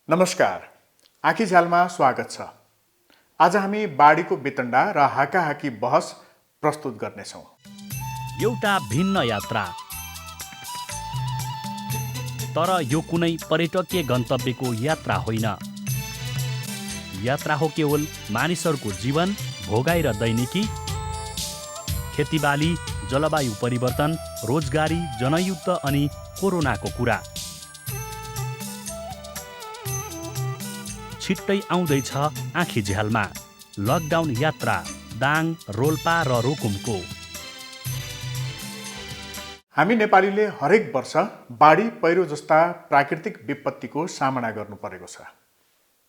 नमस्कार, आँखी झ्यालमा स्वागत छ। आज हामी बाढीको वितण्डा र हाकाहाकी बहस प्रस्तुत गर्नेछौँ। एउटा भिन्न यात्रा, तर यो कुनै पर्यटकीय गन्तव्यको यात्रा होइन। यात्रा हो केवल मानिसहरूको जीवन, भोगाइ र दैनिकी, खेतीबाली, जलवायु परिवर्तन, रोजगारी, जनयुद्ध अनि कोरोनाको कुरा। छिट्टै आउँदैछ आँखी झ्यालमा लकडाउन यात्रा दाङ, रोल्पा र रुकुमको। हामी नेपालीले हरेक वर्ष बाढी, पहिरो जस्ता प्राकृतिक विपत्तिको सामना गर्नु परेको छ,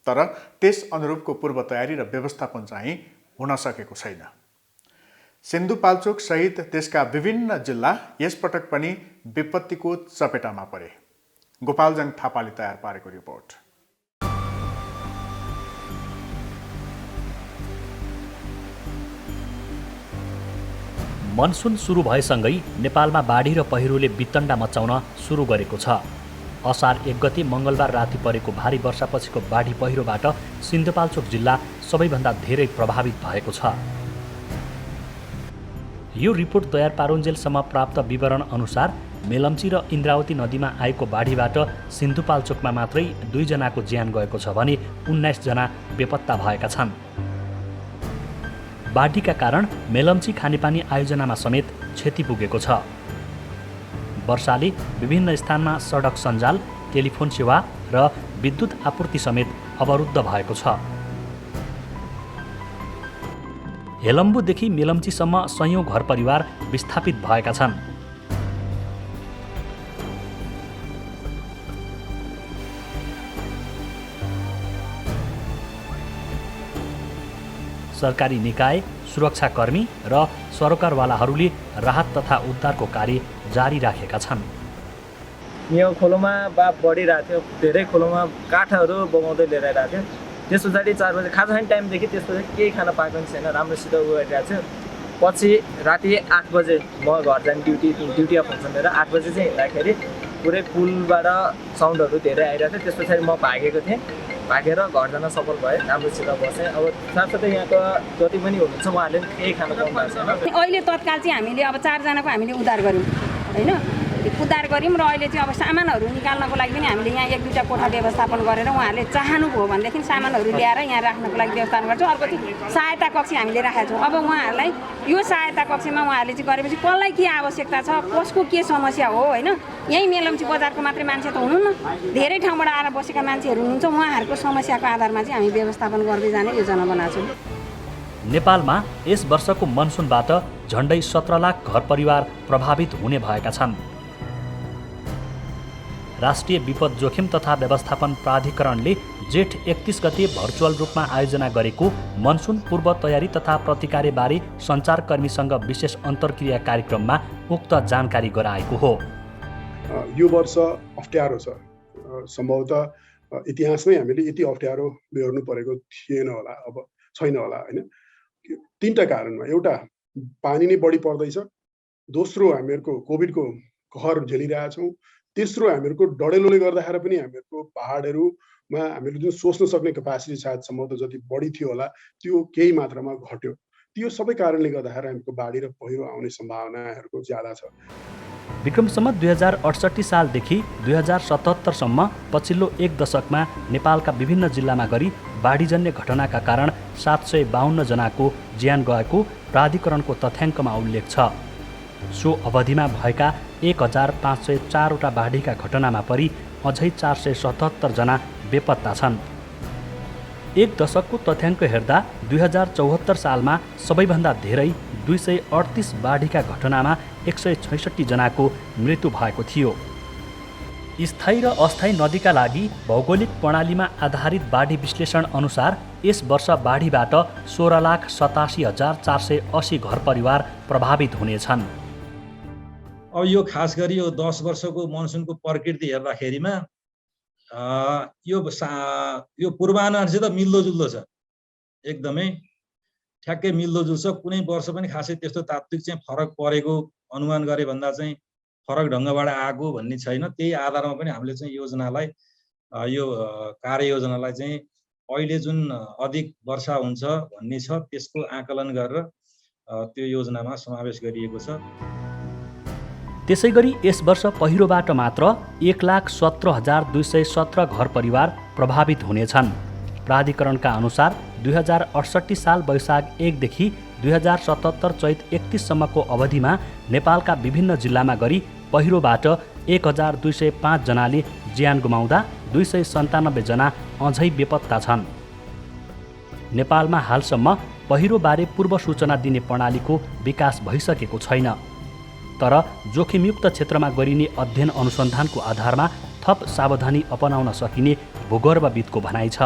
तर त्यस अनुरूपको पूर्व तयारी र व्यवस्थापन चाहिँ हुन सकेको छैन। सिन्धुपाल्चोक सहित देशका विभिन्न जिल्ला यसपटक पनि विपत्तिको चपेटामा परे। गोपालजङ थापाले तयार पारेको रिपोर्ट। मनसुन सुरु भएसँगै नेपालमा बाढी र पहिरोले वितण्डा मचाउन सुरु गरेको छ। असार 1 गते मङ्गलबार राति परेको भारी वर्षापछिको बाढी पहिरोबाट सिन्धुपाल्चोक जिल्ला सबैभन्दा धेरै प्रभावित भएको छ। यो रिपोर्ट तयार पारुन्जेलसम्म प्राप्त विवरण अनुसार मेलम्ची र इन्द्रावती नदीमा आएको बाढीबाट सिन्धुपाल्चोकमा मात्रै 2 जनाको ज्यान गएको छ भने 19 जना बेपत्ता भएका छन्। बाढीका कारण मेलम्ची खानेपानी आयोजनामा समेत क्षति पुगेको छ। वर्षाले विभिन्न स्थानमा सडक सञ्जाल, टेलिफोन सेवा र विद्युत आपूर्ति समेत अवरुद्ध भएको छ। हेलम्बुदेखि मेलम्चीसम्म सयौं घरपरिवार विस्थापित भएका छन्। सरकारी निकाय, सुरक्षाकर्मी र सरकारवालाहरूले राहत तथा उद्धारको कार्य जारी राखेका छन्। यो खोलोमा बाफ बढिरहेको थियो, धेरै खोलोमा काठहरू बगाउँदै लिएर आइरहेको थियो। त्यस पछाडि 4 बजे खाजा खाने टाइमदेखि त्यसपछि केही खान पाएको पनि छैन, राम्रोसित गरिरहेको थियो। पछि राति 8 बजे म घर जाने ड्युटी अफ फङ्सन लिएर 8 बजे चाहिँ हिँड्दाखेरि पुरै पुलबाट साउन्डहरू धेरै आइरहेको थियो। त्यस पछाडि म भागेको थिएँ, भागेर घर जान सफल भएँ, राम्रोसित बसेँ। अब साथसाथै यहाँको जति पनि हुनुहुन्छ उहाँहरूले पनि केही खान पाउनु भएको छैन। अहिले तत्काल चाहिँ हामीले अब 4 जनाको हामीले उद्धार गऱ्यौँ होइन, उद्धार गऱ्यौँ र अहिले चाहिँ अब सामानहरू निकाल्नको लागि पनि हामीले यहाँ 1-2टा कोठा व्यवस्थापन गरेर उहाँहरूले चाहनुभयो भनेदेखि सामानहरू ल्याएर यहाँ राख्नको लागि व्यवस्थापन गर्छौँ। अर्को चाहिँ सहायता कक्ष हामीले राखेका छौँ। अब उहाँहरूलाई यो सहायता कक्षमा उहाँहरूले चाहिँ गरेपछि कसलाई के आवश्यकता छ, कसको के समस्या हो होइन, यहीँ मेलम्ची बजारको मात्रै मान्छे त हुनुहुन्न, धेरै ठाउँबाट आएर बसेका मान्छेहरू हुनुहुन्छ। उहाँहरूको समस्याको आधारमा चाहिँ हामी व्यवस्थापन गर्दै जाने योजना बनाएको छौँ। नेपालमा यस वर्षको मनसुनबाट झन्डै 17 लाख घरपरिवार प्रभावित हुने भएका छन्। राष्ट्रिय विपद जोखिम तथा व्यवस्थापन प्राधिकरणले जेठ 31 गते भर्चुअल रूपमा आयोजना गरेको मनसुन पूर्व तयारी तथा प्रतिकारबारे सञ्चारकर्मीसँग विशेष अन्तर्क्रिया कार्यक्रममा उक्त जानकारी गराएको हो। यो वर्ष अप्ठ्यारो छ, सम्भवतः इतिहासमै हामीले यति अप्ठ्यारो बेहोर्नु परेको थिएन होला, अब छैन होला होइन। 3टा कारणमा, एउटा पानी नै बढी पर्दैछ, दोस्रो हामीहरूको कोभिडको कहर झेलिरहेछौँ, तेस्रो हामीहरूको डढेलोले गर्दाखेरि पनि हामीहरूको पहाडहरूमा हामीले जुन सोच्न सक्ने क्यापासिटी सायद सम्भवतः जति बढी थियो होला त्यो केही मात्रामा घट्यो। त्यो सबै कारणले गर्दाखेरि हामीको बाढी र पहिरो आउने सम्भावनाहरूको ज्यादा छ। विक्रम सम्वत 2068 सालदेखि 2077सम्म पछिल्लो 1 दशकमा नेपालका विभिन्न जिल्लामा गरी बाढीजन्य घटनाका कारण 752 जनाको ज्यान गएको प्राधिकरणको तथ्याङ्कमा उल्लेख छ। सो अवधिमा भएका 1504 वटा बाढीका घटनामा परि अझै 477 जना बेपत्ता छन्। 1 दशकको तथ्याङ्क हेर्दा 2074 सालमा सबैभन्दा धेरै 238 बाढीका घटनामा 166 जनाको मृत्यु भएको थियो। स्थायी र अस्थायी नदीका लागि भौगोलिक प्रणालीमा आधारित बाढी विश्लेषण अनुसार यस वर्ष बाढीबाट 16,87,480 घरपरिवार प्रभावित हुनेछन्। अब यो खास गरी यो 10 वर्षको मनसुनको प्रकृति हेर्दाखेरिमा यो पूर्वानुमानसित मिल्दोजुल्दो छ, एकदमै ठ्याक्कै मिल्दोजुल्छ। कुनै वर्ष पनि खासै त्यस्तो तात्विक चाहिँ फरक परेको अनुमान गरे भन्दा चाहिँ फरक ढङ्गबाट आएको भन्ने छैन। त्यही आधारमा पनि हामीले चाहिँ योजनालाई यो कार्ययोजनालाई चाहिँ अहिले जुन अधिक वर्षा हुन्छ भन्ने छ त्यसको आकलन गरेर त्यो योजनामा समावेश गरिएको छ। त्यसैगरी यस वर्ष पहिरोबाट मात्र 1,17,217 घर परिवार प्रभावित हुनेछन्। प्राधिकरणका अनुसार 2068 साल वैशाख 1 देखि 2077 चैत 31 सम्मको अवधिमा नेपालका विभिन्न जिल्लामा गरी पहिरोबाट 1,205 जनाले ज्यान गुमाउँदा 297 जना अझै बेपत्ता छन्। नेपालमा हालसम्म पहिरोबारे पूर्व सूचना दिने प्रणालीको विकास भइसकेको छैन। तर जोखिमयुक्त क्षेत्रमा गरिने अध्ययन अनुसन्धानको आधारमा थप सावधानी अपनाउन सकिने भूगर्भविदको भनाइ छ।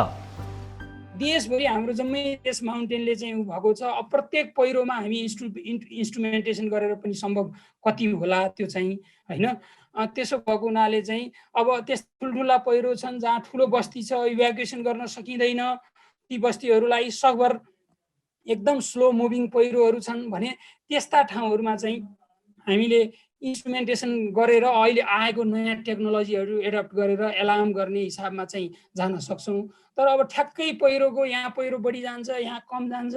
देशभरि हाम्रो जम्मै देश माउन्टेनले चाहिँ भएको छ। अब प्रत्येक पहिरोमा हामी इन्स्ट्रुमेन्टेसन गरेर पनि सम्भव कति होला त्यो चाहिँ होइन। त्यसो भएको हुनाले चाहिँ अब त्यस ठुल्ठुला पहिरो छन् जहाँ ठुलो बस्ती छ, इभ्याकुएसन गर्न सकिँदैन, ती बस्तीहरूलाई सकभर एकदम स्लो मुभिङ पहिरोहरू छन् भने त्यस्ता ठाउँहरूमा चाहिँ हामीले इन्स्ट्रुमेन्टेसन गरेर अहिले आएको नयाँ टेक्नोलोजीहरू एडप्ट गरेर एलार्म गर्ने हिसाबमा चाहिँ जान सक्छौँ। तर अब ठ्याक्कै पहिरोको यहाँ पहिरो बढी जान्छ, यहाँ कम जान्छ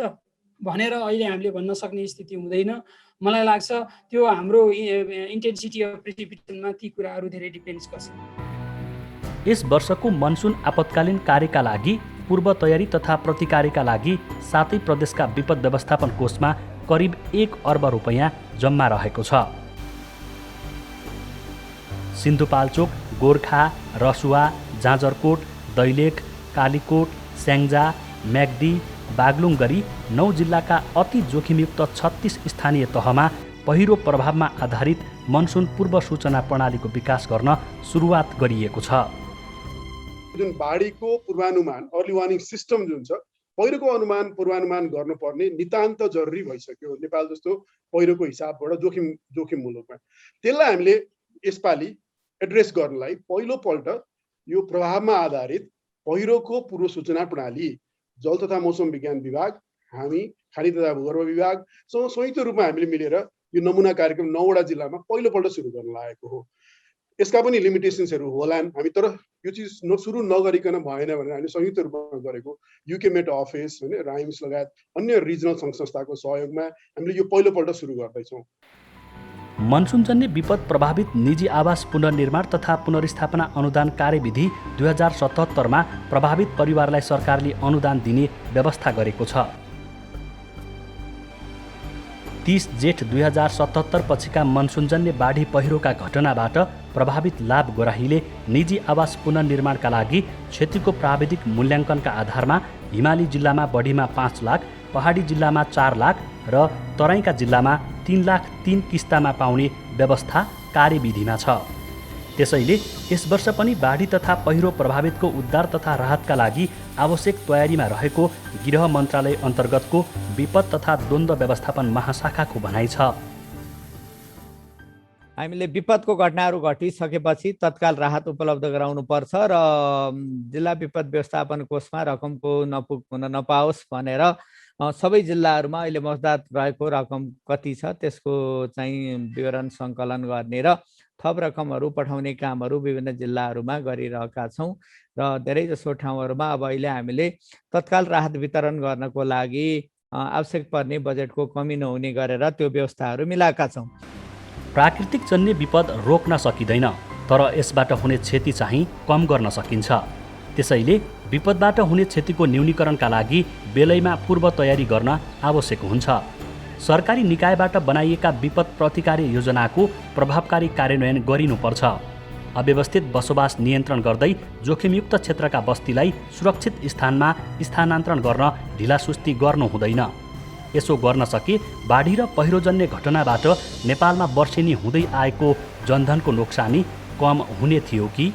भनेर अहिले हामीले भन्न सक्ने स्थिति हुँदैन। मलाई लाग्छ त्यो हाम्रो इन्टेन्सिटी अफ प्रेसिपिटेसनमा ती कुराहरू धेरै डिपेन्ड्स गर्छ। यस वर्षको मनसुन आपतकालीन कार्यका लागि पूर्व तयारी तथा प्रतिकारीका लागि सातै प्रदेशका विपद व्यवस्थापन कोषमा करिब 1 अर्ब रुपैयाँ जम्मा रहेको छ। सिन्धुपाल्चोक, गोर्खा, रसुवा, जाजरकोट, दैलेख, कालीकोट, स्याङ्जा, म्याग्दी, बागलुङ गरी 9 जिल्लाका अति जोखिमयुक्त 36 स्थानीय तहमा पहिरो प्रभावमा आधारित मनसुन पूर्व सूचना प्रणालीको विकास गर्न सुरुवात गरिएको छ। जुन बाढीको पूर्वानुमान अर्ली वार्निङ सिस्टम जुन छ, पहिरोको पूर्वानुमान गर्नुपर्ने नितान्त जरुरी भइसक्यो नेपाल जस्तो पहिरोको हिसाबबाट जोखिम मुलुकमा। त्यसलाई हामीले यसपालि एड्रेस गर्नलाई पहिलोपल्ट यो प्रभावमा आधारित पहिरोको पूर्व सूचना प्रणाली जल तथा मौसम विज्ञान विभाग, हामी खानी तथा भूगर्भ विभागसँग संयुक्त रूपमा हामीले मिलेर यो नमुना कार्यक्रम 9 वटा जिल्लामा पहिलोपल्ट सुरु गर्न लागेको हो। यसका पनि लिमिटेसन्सहरू होलान्, हामी तर यो चिज सुरु नगरिकन भएन भनेर हामीले संयुक्त रूपमा गरेको युकेमेट अफिस होइन, राइम्स लगायत अन्य रिजनल सङ्घ संस्थाको सहयोगमा हामीले यो पहिलोपल्ट सुरु गर्दैछौँ। मनसुनजन्य विपद प्रभावित निजी आवास पुनर्निर्माण तथा पुनर्स्थापना अनुदान कार्यविधि 2077 मा प्रभावित परिवारलाई सरकारले अनुदान दिने व्यवस्था गरेको छ। 30 जेठ 2077 पछिका मनसुनजन्य बाढी पहिरोका घटनाबाट प्रभावित लाभ गोराहीले निजी आवास पुनर्निर्माणका लागि क्षतिको प्राविधिक मूल्याङ्कनका आधारमा हिमाली जिल्लामा बढीमा 5 लाख, पहाडी जिल्लामा 4 लाख र तराईका जिल्लामा 3 लाख 3 किस्तामा पाउने व्यवस्था कार्यविधिमा छ। त्यसैले यस वर्ष पनि बाढी तथा पहिरो प्रभावितको उद्धार तथा राहतका लागि आवश्यक तयारीमा रहेको गृह मन्त्रालय अन्तर्गतको विपद तथा द्वन्द्व व्यवस्थापन महाशाखाको भनाइ छ। हामीले विपदको घटनाहरू घटिसकेपछि तत्काल राहत उपलब्ध गराउनु पर्छ र जिल्ला विपद व्यवस्थापन कोषमा रकमको हुन नपाओस् भनेर सबै जिल्लाहरूमा अहिले मौजूद रहेको रकम कति छ त्यसको चाहिँ विवरण सङ्कलन गर्ने र थप रकमहरू पठाउने कामहरू विभिन्न जिल्लाहरूमा गरिरहेका छौँ र धेरैजसो ठाउँहरूमा अब अहिले हामीले तत्काल राहत वितरण गर्नको लागि आवश्यक पर्ने बजेटको कमी नहुने गरेर त्यो व्यवस्थाहरू मिलाएका छौँ। प्राकृतिक जन्य विपद रोक्न सकिँदैन, तर यसबाट हुने क्षति चाहिँ कम गर्न सकिन्छ। त्यसैले विपदबाट हुने क्षतिको न्यूनीकरणका लागि बेलैमा पूर्व तयारी गर्न आवश्यक हुन्छ। सरकारी निकायबाट बनाइएका विपद प्रतिकारी योजनाको प्रभावकारी कार्यान्वयन गरिनुपर्छ। अव्यवस्थित बसोबास नियन्त्रण गर्दै जोखिमयुक्त क्षेत्रका बस्तीलाई सुरक्षित स्थानमा स्थानान्तरण गर्न ढिलासुस्ती गर्नु हुँदैन। यसो गर्न सके बाढी र पहिरोजन्य घटनाबाट नेपालमा वर्षेनी हुँदै आएको जनधनको नोक्सानी कम हुने थियो कि?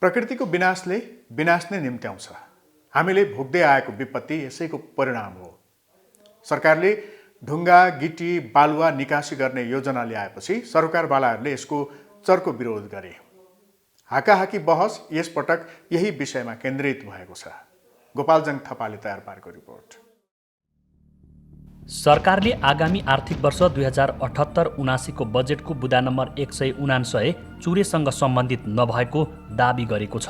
प्रकृतिको विनाशले विनाश नै निम्त्याउँछ। हामीले भोग्दै आएको विपत्ति यसैको परिणाम हो। सरकारले ढुङ्गा, गिटी, बालुवा निकासी गर्ने योजना ल्याएपछि सरकारवालाहरूले यसको चर्को विरोध गरे। हाकाहाकी बहस यसपटक यही विषयमा केन्द्रित भएको छ। गोपालजङ थपाले तयार पारेको रिपोर्ट। सरकारले आगामी आर्थिक वर्ष 2078-79 को बजेटको बुँदा नम्बर 199 चुरेसँग सम्बन्धित नभएको दाबी गरेको छ।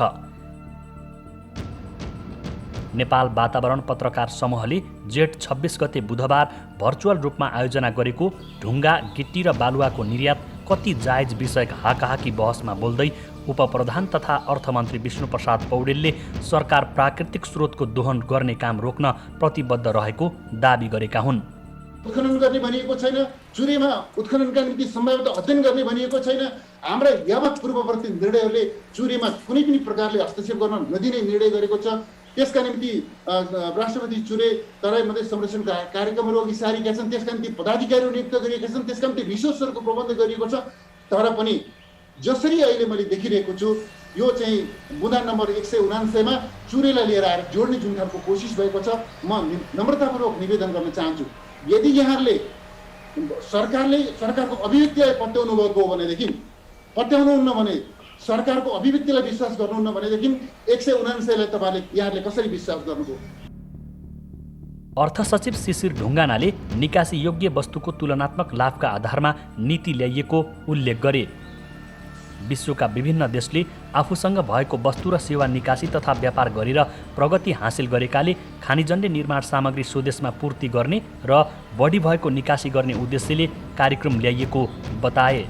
नेपाल वातावरण पत्रकार समूहले जेठ 26 गते बुधबार भर्चुअल रूपमा आयोजना गरेको ढुङ्गा, गिट्टी र बालुवाको निर्यात कति जायज विषयक हाकाहाकी बहसमा बोल्दै उपप्रधान तथा अर्थमन्त्री विष्णुप्रसाद पौडेलले सरकार प्राकृतिक स्रोतको दोहन गर्ने काम रोक्न प्रतिबद्ध रहेको दाबी गरेका हुन्। उत्खनन गर्ने भनिएको छैन, चुरेमा उत्खननका निम्ति सम्भाव्यता अध्ययन गर्ने भनिएको छैन। हाम्रा यावत पूर्ववर्ती निर्णयहरूले चुरेमा कुनै पनि प्रकारले हस्तक्षेप गर्न नदिने निर्णय गरेको छ। त्यसका निम्ति राष्ट्रपति चुरे तराई मधेस संरक्षण कार्यक्रमहरू अघि सारेका छन्, त्यसका निम्ति पदाधिकारीहरू नियुक्त गरिएका छन्, त्यसका निम्ति रिसोर्सहरूको प्रबन्ध गरिएको छ। तर पनि जसरी अहिले मैले देखिरहेको छु, यो चाहिँ बुँदा नम्बर 199 चुरेलाई लिएर आएर जोड्ने जुन खालको कोसिस भएको छ, म नम्रतापूर्वक निवेदन गर्न चाहन्छु, यदि यहाँहरूले सरकारको अभिव्यक्तिलाई पत्याउनु भएको हो भनेदेखि, पत्याउनुहुन्न भने सरकारको अभिव्यक्तिलाई विश्वास गर्नुहुन्न भनेदेखि 199लाई तपाईँले यहाँहरूले कसरी विश्वास गर्नुभयो? अर्थ सचिव शिशिर ढुङ्गानाले निकासी योग्य वस्तुको तुलनात्मक लाभका आधारमा नीति ल्याइएको उल्लेख गरे। विश्वका विभिन्न देशले आफूसँग भएको वस्तु र सेवा निकासी तथा व्यापार गरेर प्रगति हासिल गरेकाले खानीजन्य निर्माण सामग्री स्वदेशमा पूर्ति गर्ने र बढी भएको निकासी गर्ने उद्देश्यले कार्यक्रम ल्याइएको बताए।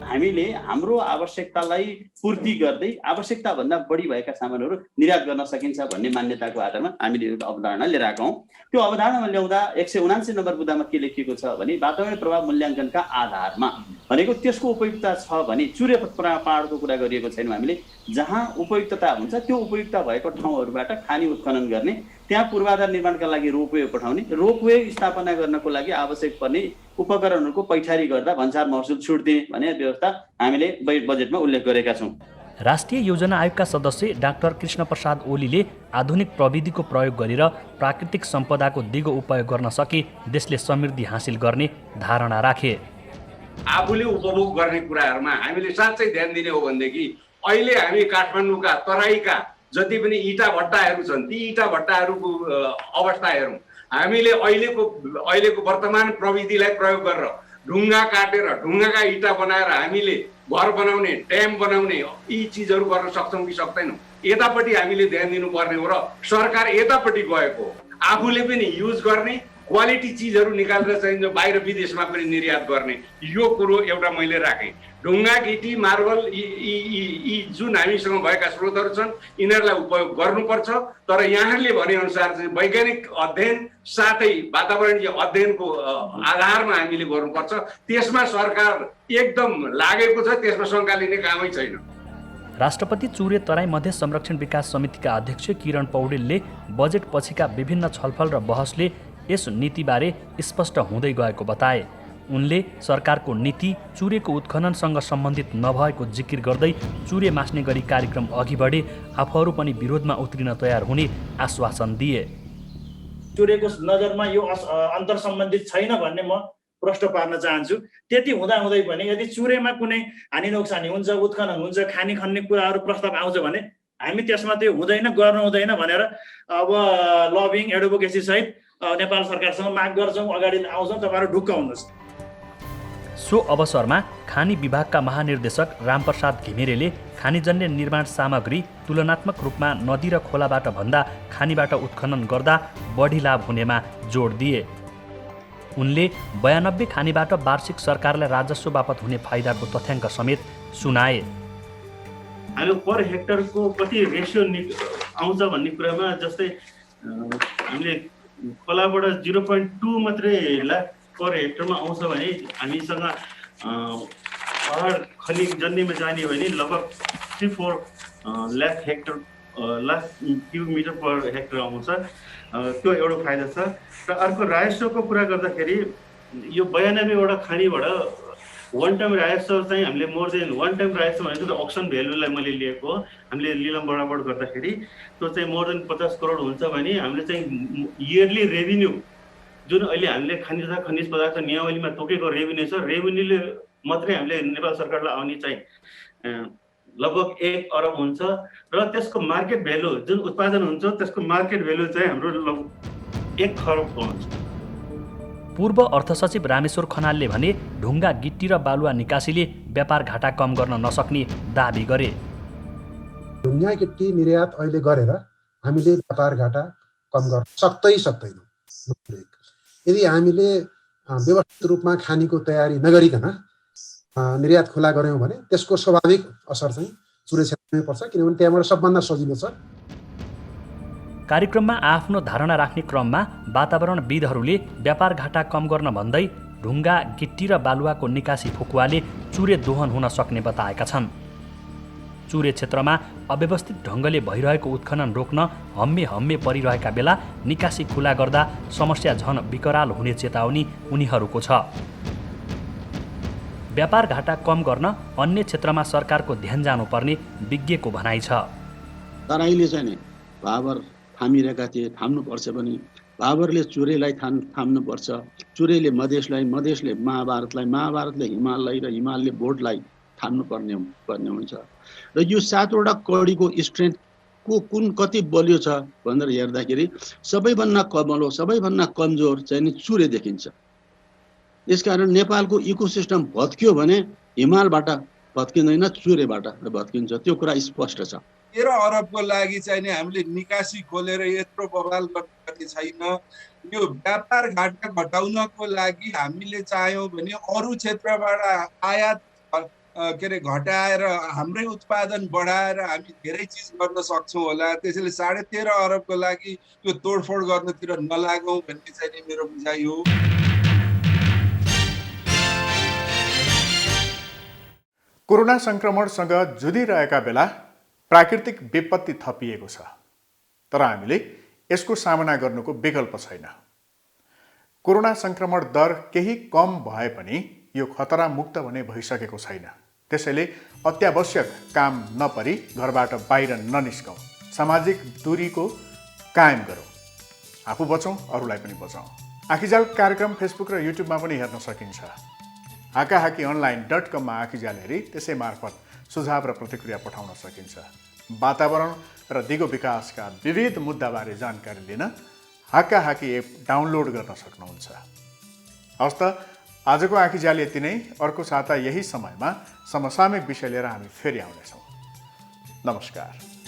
हामीले हाम्रो आवश्यकतालाई पूर्ति गर्दै आवश्यकताभन्दा बढी भएका सामानहरू निर्यात गर्न सकिन्छ भन्ने मान्यताको आधारमा हामीले एउटा अवधारणा लिएर आएका हौँ। त्यो अवधारणामा ल्याउँदा 179 नम्बर बुँदामा के लेखिएको छ भने वातावरण प्रभाव मूल्याङ्कनका आधारमा भनेको त्यसको उपयुक्तता छ भने चुरे पहाडको कुरा गरिएको छैन। हामीले जहाँ उपयुक्तता हुन्छ त्यो उपयुक्त भएको ठाउँहरूबाट खानी उत्खनन गर्ने, त्यहाँ पूर्वाधार निर्माणका लागि रोपवे पठाउने, रोपवे स्थापना गर्नको लागि आवश्यक पर्ने उपकरणहरूको पैठारी गर्दा भन्सार महसुल छुट दिने भन्ने व्यवस्था हामीले बजेटमा उल्लेख गरेका छौँ। राष्ट्रिय योजना आयोगका सदस्य डाक्टर कृष्णप्रसाद ओलीले आधुनिक प्रविधिको प्रयोग गरेर प्राकृतिक सम्पदाको दिगो उपयोग गर्न सके देशले समृद्धि हासिल गर्ने धारणा राखे। आफूले उपभोग गर्ने कुराहरूमा हामीले साँच्चै ध्यान दिने हो भनेदेखि अहिले हामी काठमाडौँका तराईका जति पनि इँटा भट्टाहरू छन्, ती इँटा भट्टाहरूको अवस्था हेरौँ। हामीले अहिलेको वर्तमान प्रविधिलाई प्रयोग गरेर ढुङ्गा काटेर ढुङ्गाका इँटा बनाएर हामीले घर बनाउने, ड्याम बनाउने यी चिजहरू गर्न सक्छौँ कि सक्दैनौँ? यतापट्टि हामीले ध्यान दिनुपर्ने हो र सरकार यतापट्टि गएको हो। आफूले पनि युज गर्ने, क्वालिटी चिजहरू निकालेर चाहिँ बाहिर विदेशमा पनि निर्यात गर्ने, यो कुरो एउटा मैले राखेँ। ढुङ्गा, गिटी, मार्बल यी जुन हामीसँग भएका स्रोतहरू छन् यिनीहरूलाई उपयोग गर्नुपर्छ। तर यहाँहरूले भनेअनुसार चाहिँ वैज्ञानिक अध्ययन साथै वातावरणीय अध्ययनको आधारमा हामीले गर्नुपर्छ। त्यसमा सरकार एकदम लागेको छ, त्यसमा शङ्का लिने कामै छैन। राष्ट्रपति चुरे तराई मधेस संरक्षण विकास समितिका अध्यक्ष किरण पौडेलले बजेट पछिका विभिन्न छलफल र बहसले यस नीतिबारे स्पष्ट हुँदै गएको बताए। उनले सरकारको नीति चुरेको उत्खननसँग सम्बन्धित नभएको जिकिर गर्दै चुरे मास्ने गरी कार्यक्रम अघि बढे आफूहरू पनि विरोधमा उत्रिन तयार हुने आश्वासन दिए। चुरेको नजरमा यो अन्तर सम्बन्धित छैन भन्ने म प्रश्न पार्न चाहन्छु। त्यति हुँदाहुँदै पनि यदि चुरेमा कुनै हानि नोक्सानी हुन्छ, उत्खनन हुन्छ, खानी खन्ने कुराहरू प्रस्ताव आउँछ भने हामी त्यसमा त्यो हुँदैन, गर्नु हुँदैन भनेर अब लबिङ एडभोकेसी सहित नेपाल सरकारसँग माग गर्छौँ, अगाडि आउँछौँ, तपाईँहरू ढुक्क हुनुहोस्। सो अवसरमा खानी विभागका महानिर्देशक रामप्रसाद घिमिरेले खानीजन्य निर्माण सामग्री तुलनात्मक रूपमा नदी र खोलाबाट भन्दा खानीबाट उत्खनन गर्दा बढी लाभ हुनेमा जोड दिए। उनले 92 खानीबाट वार्षिक सरकारलाई राजस्व बापत हुने फाइदाको तथ्याङ्क समेत सुनाए। हामी पर हेक्टरको कति रेसियो आउँछ भन्ने कुरामा जस्तै हामीले खोलाबाट 0.2 मात्रै लाख पर हेक्टरमा आउँछ भने हामीसँग पहाड खनिजन्यमा जाने हो भने लगभग 3-4 lakh cubic metre per hectare आउँछ। त्यो एउटा फाइदा छ। र अर्को राजस्वको कुरा गर्दाखेरि यो 92वटा खानीबाट वान टाइम राजस्व चाहिँ हामीले मोर देन वान टाइम राजस्व भनेको त्यो अक्सन भ्यालुलाई मैले लिएको हो। हामीले लिलम बराबर गर्दाखेरि त्यो चाहिँ मोर देन 50 करोड हुन्छ भने हामीले चाहिँ इयरली रेभिन्यू जुन अहिले हामीले खनिज पदार्थ नियमावलीमा तोकेको रेभिन्यू छ, रेभिन्यूले मात्रै हामीले नेपाल सरकारलाई आउने चाहिँ लगभग 1 अरब हुन्छ। र त्यसको मार्केट भ्यालु जुन उत्पादन हुन्छ त्यसको मार्केट भ्यालु चाहिँ हाम्रो लगभग 1 खरब हुन्छ। पूर्व अर्थ सचिव रामेश्वर खनालले भने ढुङ्गा गिट्टी र बालुवा निकासीले व्यापार घाटा कम गर्न नसक्ने दाबी गरे। ढुङ्गा गिट्टी निर्यात अहिले गरेर हामीले व्यापार घाटा कम गर्न सक्दैनौँ। यदि हामीले व्यवस्थित रूपमा खानीको तयारी नगरिकन निर्यात खुला गऱ्यौँ भने त्यसको स्वाभाविक असर चाहिँ चुरे क्षेत्रमै पर्छ, किनभने त्यहाँबाट सबभन्दा सजिलो छ। कार्यक्रममा आफ्नो धारणा राख्ने क्रममा वातावरणविदहरूले व्यापार घाटा कम गर्न भन्दै ढुङ्गा गिट्टी र बालुवाको निकासी फुकुवाले चुरे दोहन हुन सक्ने बताएका छन्। चुरे क्षेत्रमा अव्यवस्थित ढङ्गले भइरहेको उत्खनन रोक्न हम्मे परिरहेका बेला निकासी खुला गर्दा समस्या झन विकराल हुने चेतावनी उनीहरूको छ। व्यापार घाटा कम गर्न अन्य क्षेत्रमा सरकारको ध्यान जानुपर्ने विज्ञको भनाइ छ। तराईले चाहिँ नि भाबर थामिरहेका थिए, थाम्नुपर्छ पनि। भाबरले चुरेलाई थाम्नुपर्छ, चुरेले मधेसलाई, मधेसले महाभारतलाई, महाभारतले हिमाललाई र हिमालले बोटलाई थाम्नुपर्ने हुन्छ। र यो 7वटा कडीको स्ट्रेन्थ को कुन कति बलियो छ भनेर हेर्दाखेरि सबैभन्दा कमलो, सबैभन्दा कमजोर चाहिँ नि चुरे देखिन्छ। यसकारण नेपालको इकोसिस्टम भत्कियो भने हिमालबाट भत्किँदैन, चुरेबाट भत्किन्छ। त्यो कुरा स्पष्ट छ। 13 अरबको लागि चाहिँ नि हामीले निकासी खोलेर यत्रो बवाल गर्ने छैन। यो व्यापार घाटा घटाउनको लागि हामीले चाह्यौँ भने अरू क्षेत्रबाट आयात घटाएर हाम्रै उत्पादन बढाएर हामी धेरै चिज गर्न सक्छौँ होला। त्यसैले 13.5 अरबको लागि त्यो तोडफोड गर्नतिर नलागौँ भन्ने चाहिँ नि मेरो बुझाइ हो। कोरोना संक्रमणसँग जुधिरहेका बेला प्राकृतिक विपत्ति थपिएको छ, तर हामीले यसको सामना गर्नुको विकल्प छैन। कोरोना संक्रमण दर केही कम भए पनि यो खतरा मुक्त भने भइसकेको छैन। त्यसैले अत्यावश्यक काम नपरी घरबाट बाहिर ननिस्कौँ, सामाजिक दूरीको कायम गरौँ, आफू बचौँ, अरूलाई पनि बचाउँ। आँखीजाल कार्यक्रम फेसबुक र युट्युबमा पनि हेर्न सकिन्छ। हाकाहाकीonline.com मा आँखीजाल हेरी त्यसै मार्फत सुझाव र प्रतिक्रिया पठाउन सकिन्छ। वातावरण र दिगो विकासका विविध मुद्दाबारे जानकारी लिन हाकाहाकी एप डाउनलोड गर्न सक्नुहुन्छ। हवस् त आजको आँखीजाल यति नै। अर्को साता यही समयमा समसामयिक विषय लिएर हामी फेरि आउनेछौँ। नमस्कार।